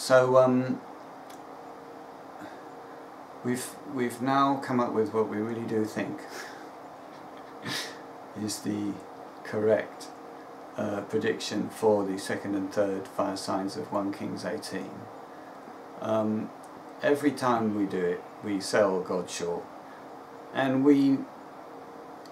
So we've now come up with what we really do think is the correct prediction for the second and third fire signs of 1 Kings 18. Every time we do it, we sell God short, and we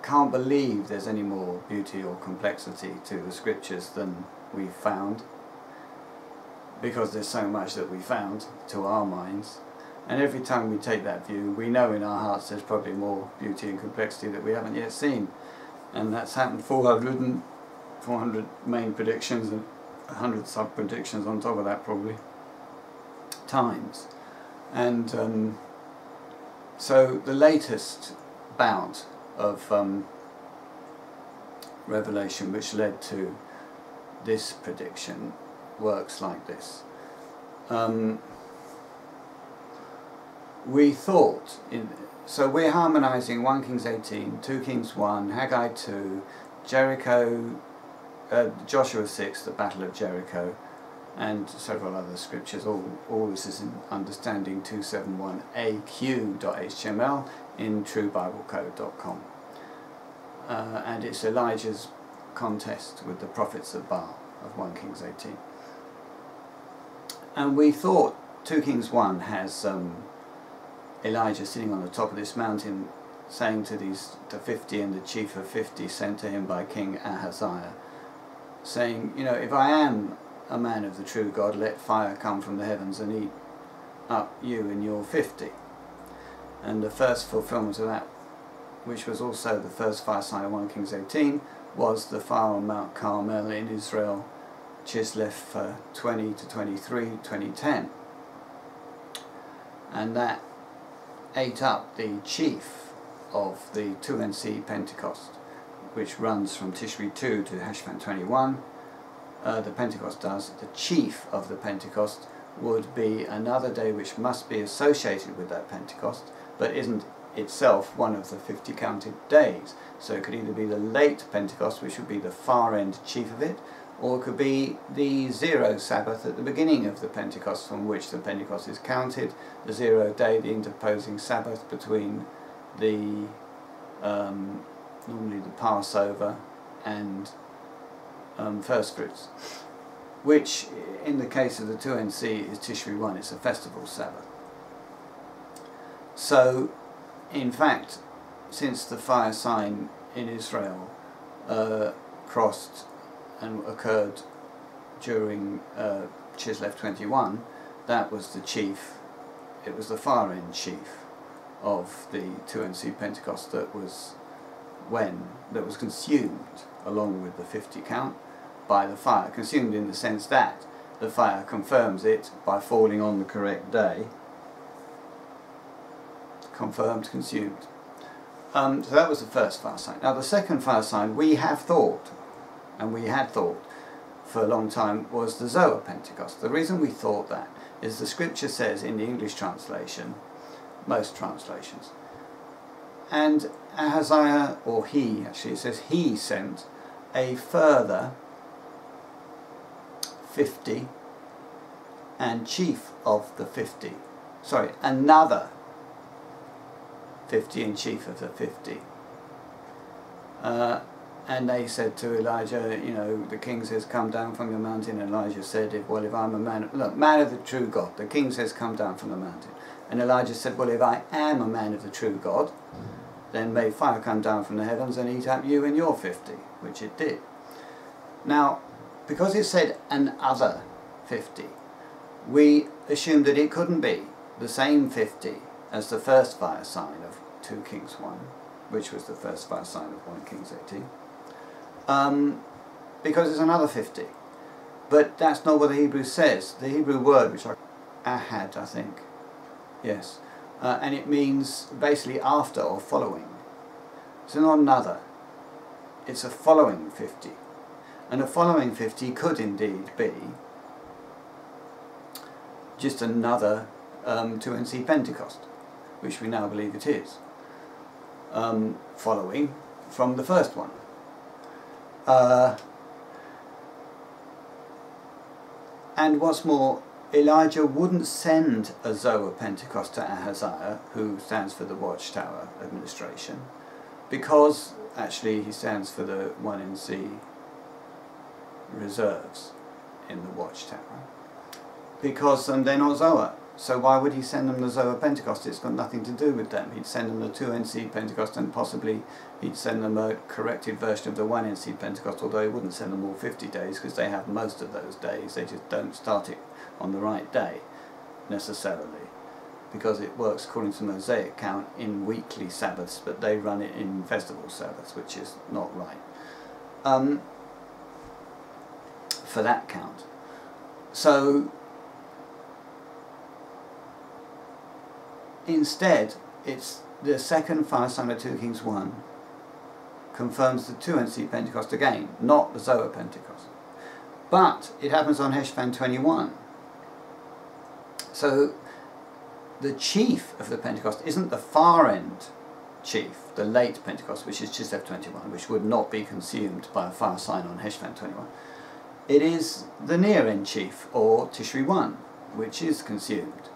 can't believe there's any more beauty or complexity to the scriptures than we've found, because there's so much that we found to our minds. And every time we take that view, we know in our hearts there's probably more beauty and complexity that we haven't yet seen. And that's happened 400 main predictions and 100 sub-predictions on top of that probably, times. And so the latest bout of revelation which led to this prediction works like this. We thought, so we're harmonising 1 Kings 18, 2 Kings 1, Haggai 2, Jericho, Joshua 6, the Battle of Jericho, and several other scriptures. All this is in understanding 271aq.html in truebiblecode.com. And it's Elijah's contest with the prophets of Baal of 1 Kings 18. And we thought 2 Kings 1 has Elijah sitting on the top of this mountain saying to the 50 and the chief of 50 sent to him by King Ahaziah, saying, you know, if I am a man of the true God, let fire come from the heavens and eat up you and your 50. And the first fulfillment of that, which was also the first fire sign of 1 Kings 18, was the fire on Mount Carmel in Israel, Chislev 20 to 23, 2010. And that ate up the chief of the 2NC Pentecost, which runs from Tishri 2 to Heshvan 21. The Pentecost does. The chief of the Pentecost would be another day which must be associated with that Pentecost, but isn't itself one of the 50 counted days. So it could either be the late Pentecost, which would be the far end chief of it, or it could be the 0 Sabbath at the beginning of the Pentecost, from which the Pentecost is counted, the 0 day, the interposing Sabbath between the normally the Passover and first fruits, which in the case of the 2NC is Tishri 1, it's a festival Sabbath. So in fact, since the fire sign in Israel crossed and occurred during Chislev 21, that was the chief, it was the far end chief of the 2NC Pentecost that was consumed along with the 50 count by the fire, consumed in the sense that the fire confirms it by falling on the correct day. Confirmed, consumed. So that was the first fire sign. Now the second fire sign we have thought, and we had thought for a long time, was the Zoa Pentecost. The reason we thought that is the scripture says in the English translation, most translations, and Ahaziah, or he, actually it says he sent a further 50 and chief of the 50, sorry, another 50 and chief of the 50. And they said to Elijah, you know, the king says, come down from your mountain. And Elijah said, if I'm a man, look, man of the true God, the king says, come down from the mountain. And Elijah said, well, if I am a man of the true God, then may fire come down from the heavens and eat up you and your 50, which it did. Now, because it said another 50, we assumed that it couldn't be the same 50 as the first fire sign of 2 Kings 1, which was the first fire sign of 1 Kings 18, because it's another 50. But that's not what the Hebrew says. The Hebrew word, which ahad, I think, yes, and it means basically after or following. So not another, it's a following 50. And a following 50 could indeed be just another 2NC Pentecost, which we now believe it is, following from the first one. And what's more, Elijah wouldn't send a Zoe Pentecost to Ahaziah, who stands for the Watchtower administration, because actually he stands for the 1NC reserves in the Watchtower, because they're not Zoe. So why would he send them the Zoe Pentecost? It's got nothing to do with them. He'd send them the 2NC Pentecost, and possibly he'd send them a corrected version of the 1NC Pentecost, although he wouldn't send them all 50 days, because they have most of those days. They just don't start it on the right day, necessarily, because it works according to the Mosaic count in weekly Sabbaths, but they run it in festival Sabbaths, which is not right for that count. So instead, it's the second fire sign of 2 Kings 1 confirms the 2NC Pentecost again, not the Zoe Pentecost. But it happens on Heshvan 21. So the chief of the Pentecost isn't the far end chief, the late Pentecost, which is Chislev 21, which would not be consumed by a fire sign on Heshvan 21. It is the near end chief, or Tishri 1, which is consumed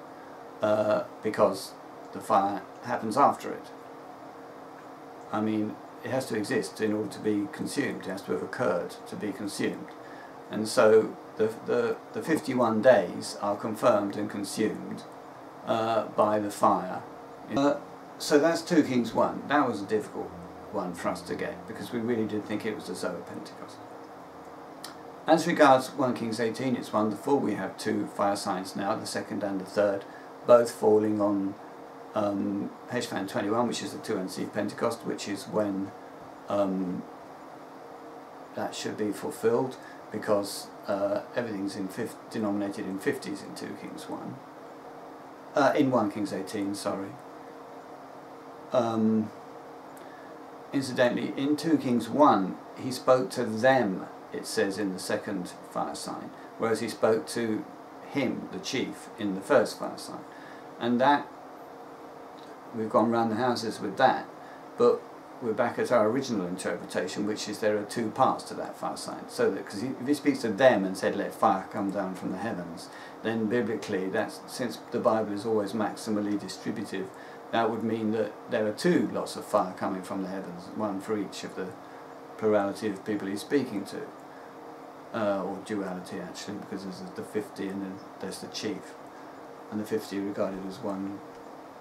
because the fire happens after it. I mean, it has to exist in order to be consumed. It has to have occurred to be consumed. And so the 51 days are confirmed and consumed by the fire. So that's 2 Kings 1. That was a difficult one for us to get, because we really did think it was the Zoe Pentecost. As regards 1 Kings 18, it's wonderful. We have 2 fire signs now, the second and the third, both falling on Heshvan 21, which is the 2NC Pentecost, which is when that should be fulfilled, because everything's denominated in 50s in 2 Kings 1. In 1 Kings 18, sorry. Incidentally, in 2 Kings 1, he spoke to them, it says in the second fire sign, whereas he spoke to him, the chief, in the first fire sign. And that, we've gone round the houses with that, but we're back at our original interpretation, which is there are 2 parts to that fire sign. So that, because if he speaks to them and said, let fire come down from the heavens, then biblically, that's, since the Bible is always maximally distributive, that would mean that there are 2 lots of fire coming from the heavens, one for each of the plurality of people he's speaking to, or duality actually, because there's the 50 and then there's the chief, and the 50 regarded as one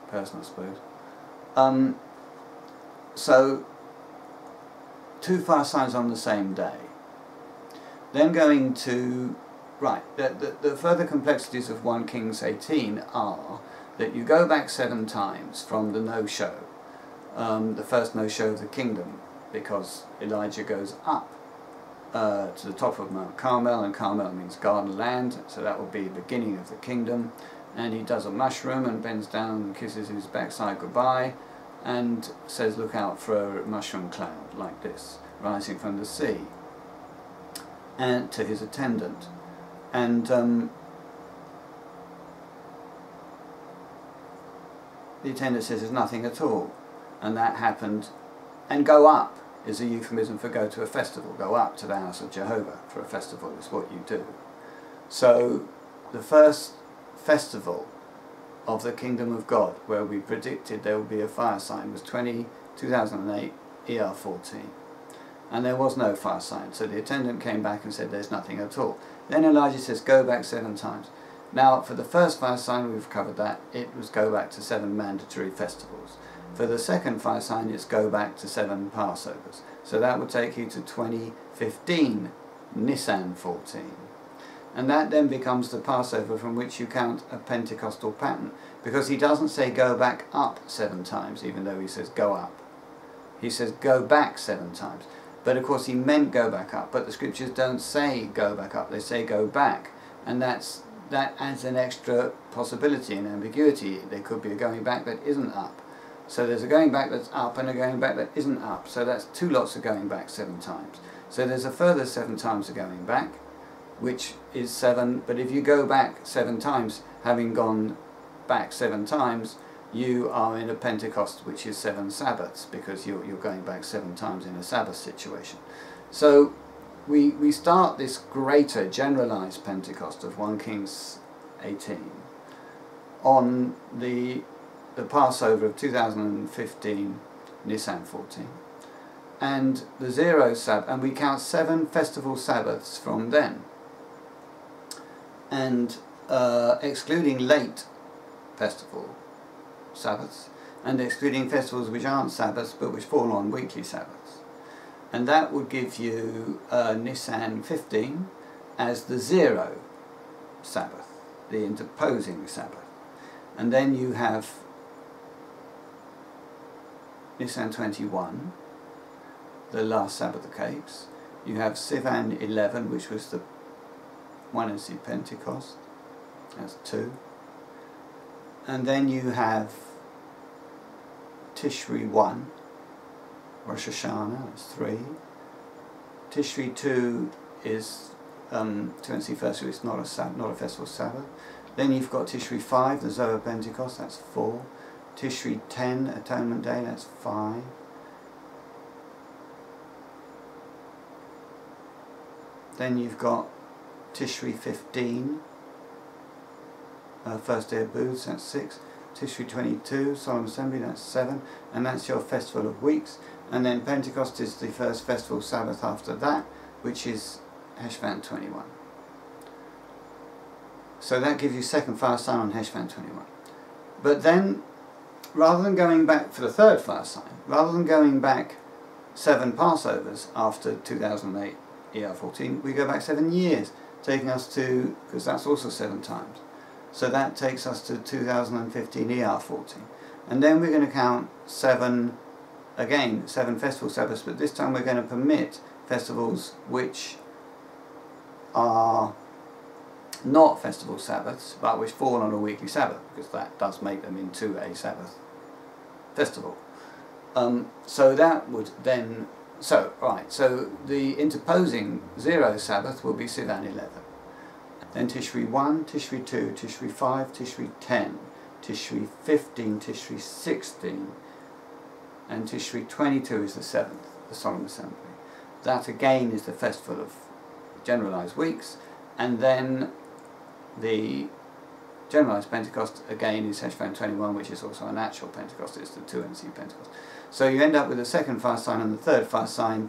person, I suppose. So 2 fire signs on the same day. Then going to, right, the further complexities of 1 Kings 18 are that you go back 7 times from the no-show, the first no-show of the kingdom, because Elijah goes up to the top of Mount Carmel, and Carmel means garden land, so that will be the beginning of the kingdom, and he does a mushroom and bends down and kisses his backside goodbye, and says, look out for a mushroom cloud like this, rising from the sea, and to his attendant. And the attendant says there's nothing at all, and that happened. And go up is a euphemism for go to a festival. Go up to the house of Jehovah for a festival is what you do. So the first festival of the kingdom of God, where we predicted there would be a fire sign, was 2008 ER 14, and there was no fire sign. So the attendant came back and said there's nothing at all. Then Elijah says go back 7 times. Now for the first fire sign, we've covered that, it was go back to 7 mandatory festivals. For the second fire sign, it's go back to 7 Passovers. So that would take you to 2015 Nisan 14. And that then becomes the Passover from which you count a Pentecostal pattern, because he doesn't say go back up 7 times, even though he says go up. He says go back 7 times. But of course he meant go back up, but the scriptures don't say go back up, they say go back. And that adds an extra possibility and ambiguity. There could be a going back that isn't up. So there's a going back that's up and a going back that isn't up. So that's 2 lots of going back 7 times. So there's a further 7 times of going back, which is 7, but if you go back 7 times, having gone back 7 times, you are in a Pentecost, which is 7 Sabbaths, because you're going back 7 times in a Sabbath situation. So we start this greater generalized Pentecost of 1 Kings 18 on the Passover of 2015, Nisan 14, and the 0 Sabbath, and we count 7 festival Sabbaths from then, and excluding late festival Sabbaths, and excluding festivals which aren't Sabbaths but which fall on weekly Sabbaths. And that would give you Nisan 15 as the 0 Sabbath, the interposing Sabbath. And then you have Nisan 21, the last Sabbath of Capes. You have Sivan 11, which was the one is the Pentecost, that's 2. And then you have Tishri 1, Rosh Hashanah, that's 3. Tishri 2 is 21st, so it's not a festival Sabbath. Then you've got Tishri 5, the Zohar Pentecost, that's 4. Tishri 10, Atonement Day, that's 5. Then you've got Tishri 15, First Day of Booths, that's 6. Tishri 22, Solemn Assembly, that's 7. And that's your Festival of Weeks. And then Pentecost is the first festival Sabbath after that, which is Heshvan 21. So that gives you second fast sign on Heshvan 21. But then, rather than going back for the third fast sign, rather than going back 7 Passovers after 2008 ER 14, we go back 7 years, taking us to, because that's also 7 times. So that takes us to 2015 ER 14. And then we're going to count 7 festival Sabbaths, but this time we're going to permit festivals which are not festival Sabbaths, but which fall on a weekly Sabbath, because that does make them into a Sabbath festival. So that would then, so the interposing 0 Sabbath will be Sivan 11. Then Tishri 1, Tishri 2, Tishri 5, Tishri 10, Tishri 15, Tishri 16, and Tishri 22 is the 7th, the Solemn Assembly. That again is the festival of generalized weeks, and then the generalized Pentecost again is Heshvan 21, which is also a natural Pentecost, it's the 2NC Pentecost. So you end up with the second fast sign and the third fast sign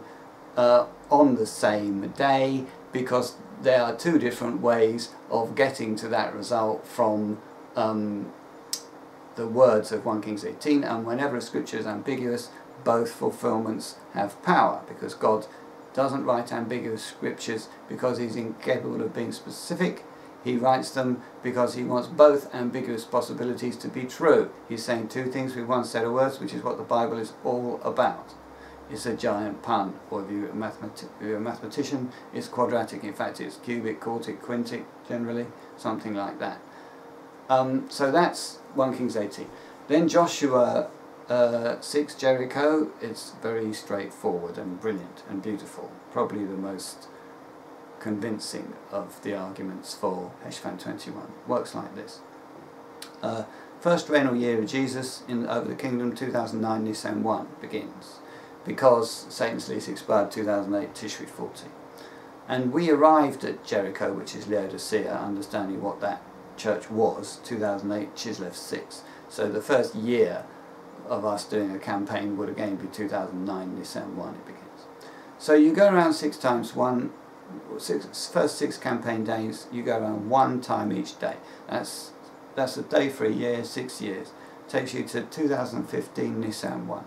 on the same day, because there are 2 different ways of getting to that result from the words of 1 Kings 18, and whenever a scripture is ambiguous, both fulfillments have power, because God doesn't write ambiguous scriptures because he's incapable of being specific. He writes them because he wants both ambiguous possibilities to be true. He's saying 2 things with 1 set of words, which is what the Bible is all about. It's a giant pun, or if you're a mathematician, it's quadratic. In fact, it's cubic, quartic, quintic, generally, something like that. So that's 1 Kings 18. Then Joshua 6, Jericho. It's very straightforward and brilliant and beautiful. Probably the most convincing of the arguments for Heshvan 21. Works like this. First regnal year of Jesus over the kingdom, 2009 Nisan 1 begins, because Satan's lease expired 2008 Tishri 40. And we arrived at Jericho, which is Laodicea, understanding what that church was, 2008 Chislev 6. So the first year of us doing a campaign would again be 2009 Nisan 1 it begins. So you go around 6 times, first 6 campaign days, you go around 1 time each day. That's a day for a year, 6 years. Takes you to 2015 Nisan 1.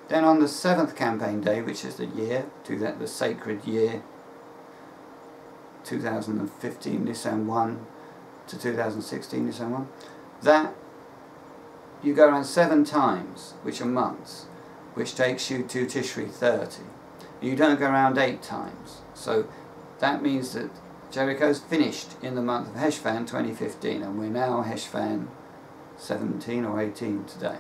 Then on the 7th campaign day, which is the year, the sacred year, 2015 Nisan 1 to 2016 Nisan 1, that you go around 7 times, which are months, which takes you to Tishri 30. You don't go around 8 times. So that means that Jericho's finished in the month of Heshvan 2015, and we're now Heshvan 17 or 18 today.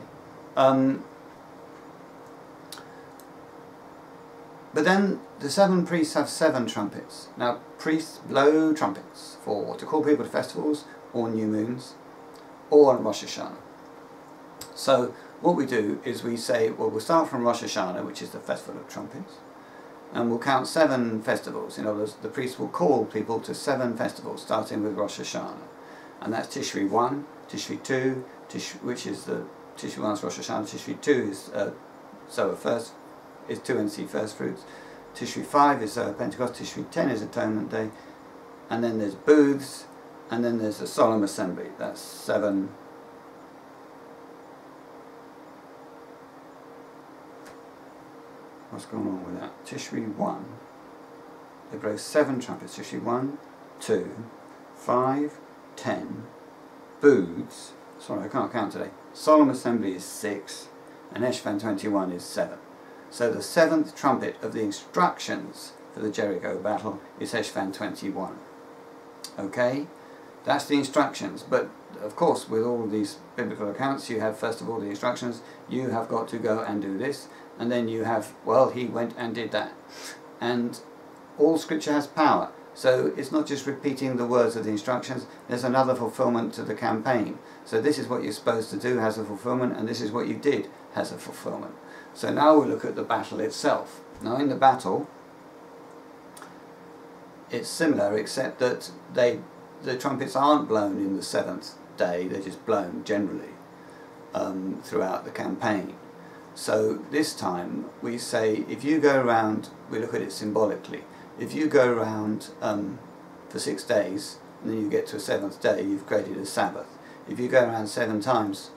But then the 7 priests have 7 trumpets. Now priests blow trumpets to call people to festivals or new moons or on Rosh Hashanah. So what we do is we say, well, we'll start from Rosh Hashanah, which is the festival of trumpets, and we'll count 7 festivals. In other words, the priest will call people to 7 festivals, starting with Rosh Hashanah. and that's Tishri 1, Tishri 2, which is the Tishri 1 is Rosh Hashanah, Tishri 2 is Zohar first, is 2NC first fruits, Tishri 5 is Pentecost, Tishri 10 is Atonement Day, and then there's booths, and then there's the solemn assembly. That's 7. What's going on with that? Tishri 1. They blow 7 trumpets. Tishri 1, 2, 5, 10. Booths. Sorry, I can't count today. Solemn assembly is 6, and Heshvan 21 is 7. So the 7th trumpet of the instructions for the Jericho battle is Heshvan 21. Okay? That's the instructions. But of course, with all these biblical accounts, you have first of all the instructions. You have got to go and do this. And then you have, well, he went and did that. And all scripture has power. So it's not just repeating the words of the instructions, there's another fulfillment to the campaign. So this is what you're supposed to do has a fulfillment, and this is what you did has a fulfillment. So now we look at the battle itself. Now in the battle, it's similar except that the trumpets aren't blown in the 7th day, they're just blown generally throughout the campaign. So this time we say, if you go around, we look at it symbolically, if you go around for 6 days and then you get to a 7th day, you've created a Sabbath. If you go around 7 times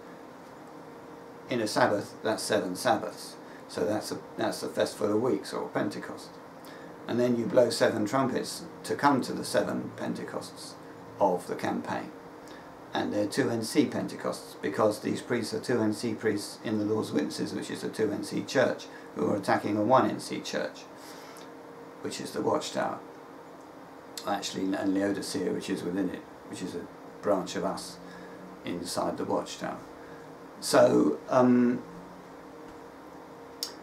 in a Sabbath, that's 7 Sabbaths. So that's a festival of weeks, or Pentecost. And then you blow 7 trumpets to come to the 7 Pentecosts of the campaign. And they're 2NC Pentecosts, because these priests are 2NC priests in the Lord's Witnesses, which is a 2NC church, who are attacking a 1NC church, which is the Watchtower. Actually, and Laodicea, which is within it, which is a branch of us inside the Watchtower. So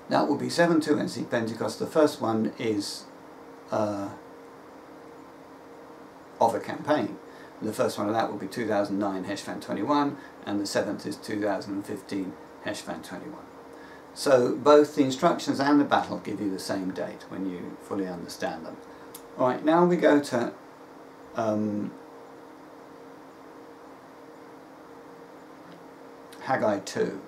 that will be 7 2NC Pentecost. The first one is of a campaign. The first one of that will be 2009 Heshvan 21, and the 7th is 2015 Heshvan 21. So both the instructions and the battle give you the same date when you fully understand them. Alright, now we go to Haggai 2,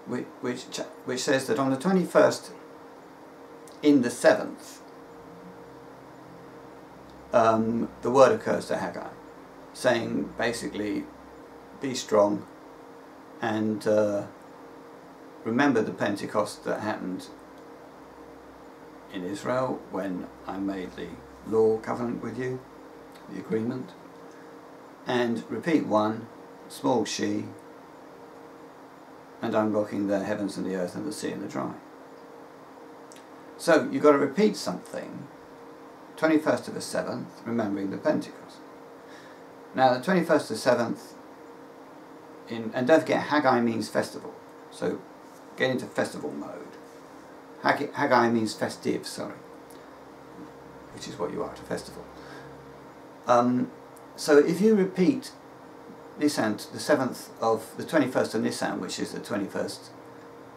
which says that on the 21st in the 7th, the word occurs to Haggai, saying basically, be strong and remember the Pentecost that happened in Israel when I made the law covenant with you, the agreement, and repeat 1, small she, and unblocking the heavens and the earth and the sea and the dry. So you've got to repeat something, 21st of the 7th, remembering the Pentecost. Now the 21st of the 7th, and don't forget Haggai means festival, so get into festival mode. Haggai means festive, sorry, which is what you are at a festival. So if you repeat Nisan, the 7th of the 21st of Nisan, which is the 21st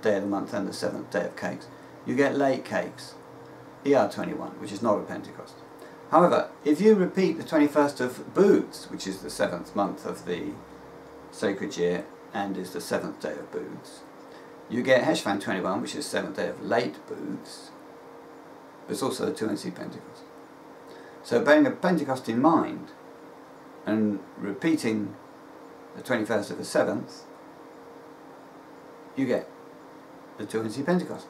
day of the month and the 7th day of cakes, you get late cakes, ER21, which is not a Pentecost. However, if you repeat the 21st of Booths, which is the 7th month of the sacred year and is the 7th day of Booths, you get Heshvan 21, which is the 7th day of late Booths, but it's also the 2NC Pentecost. So bearing a Pentecost in mind and repeating the 21st of the 7th, you get the 2NC Pentecost.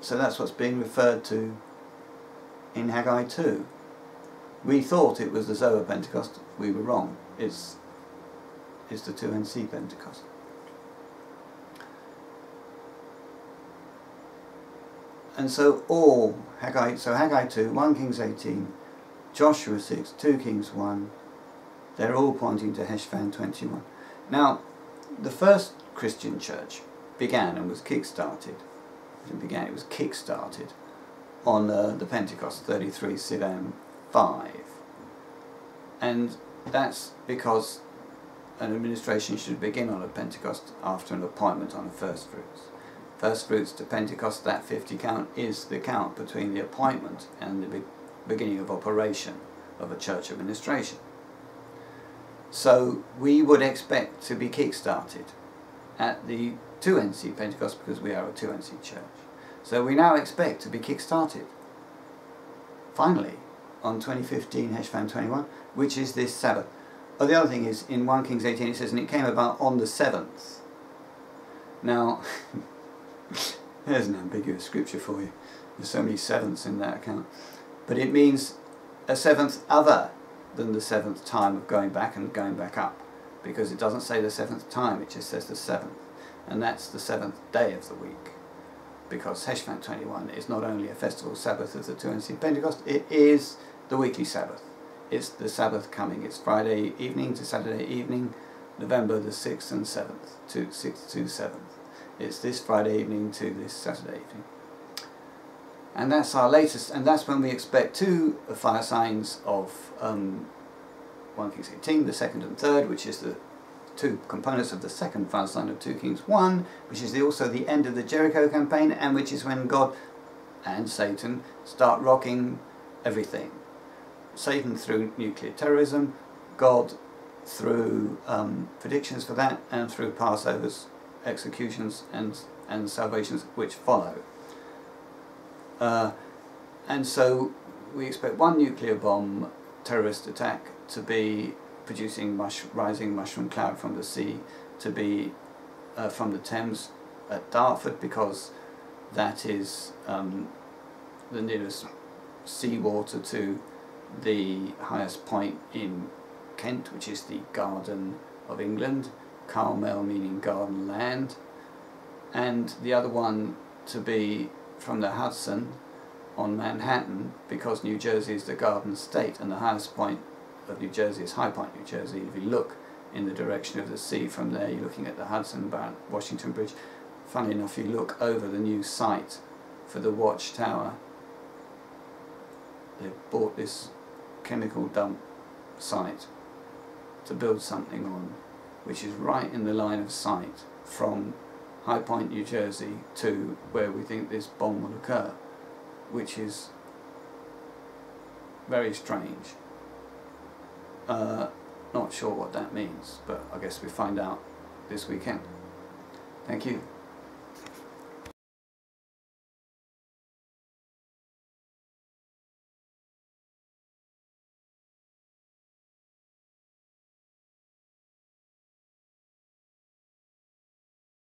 So that's what's being referred to in Haggai 2. We thought it was the Zohar Pentecost, we were wrong. It's the 2NC Pentecost. And so all Haggai, so Haggai 2, 1 Kings 18, Joshua 6, 2 Kings 1, they're all pointing to Heshvan 21. Now, the first Christian church began and was kick-started. It was kick-started on the Pentecost 33 Sivan 5. And that's because an administration should begin on a Pentecost after an appointment on a first fruits. First fruits to Pentecost, that 50 count, is the count between the appointment and the beginning of operation of a church administration. So we would expect to be kick-started at the 2NC Pentecost, because we are a 2NC church. So we now expect to be kick-started, finally, on 2015 Heshvan 21, which is this Sabbath. Oh, the other thing is, in 1 Kings 18 it says, and it came about on the 7th. Now, there's an ambiguous scripture for you. There's so many sevenths in that account. But it means a seventh other than the 7th time of going back and going back up. Because it doesn't say the 7th time, it just says the 7th. And that's the 7th day of the week. Because Heshvan 21 is not only a festival Sabbath of the 2NC Pentecost, it is the weekly Sabbath. It's the Sabbath coming. It's Friday evening to Saturday evening, November the 6th and 7th, 6th to 7th. It's this Friday evening to this Saturday evening. And that's our latest, and that's when we expect 2 fire signs of 1 Kings 18, the 2nd and 3rd, which is the 2 components of the 2nd fire sign of 2 Kings 1, which is also the end of the Jericho campaign, and which is when God and Satan start rocking everything. Satan through nuclear terrorism, God through predictions for that, and through Passovers, executions and salvations which follow. And so we expect 1 nuclear bomb terrorist attack to be producing rising mushroom cloud from the sea, to be from the Thames at Dartford, because that is the nearest seawater to the highest point in Kent, which is the Garden of England, Carmel meaning garden land, and the other one to be from the Hudson on Manhattan, because New Jersey is the Garden State, and the highest point of New Jersey is High Point, New Jersey. If you look in the direction of the sea from there, you're looking at the Hudson, about Washington Bridge. Funny enough, you look over the new site for the Watchtower. They've bought this chemical dump site to build something on, which is right in the line of sight from High Point, New Jersey to where we think this bomb will occur, which is very strange. Not sure what that means, but I guess we find out this weekend. Thank you.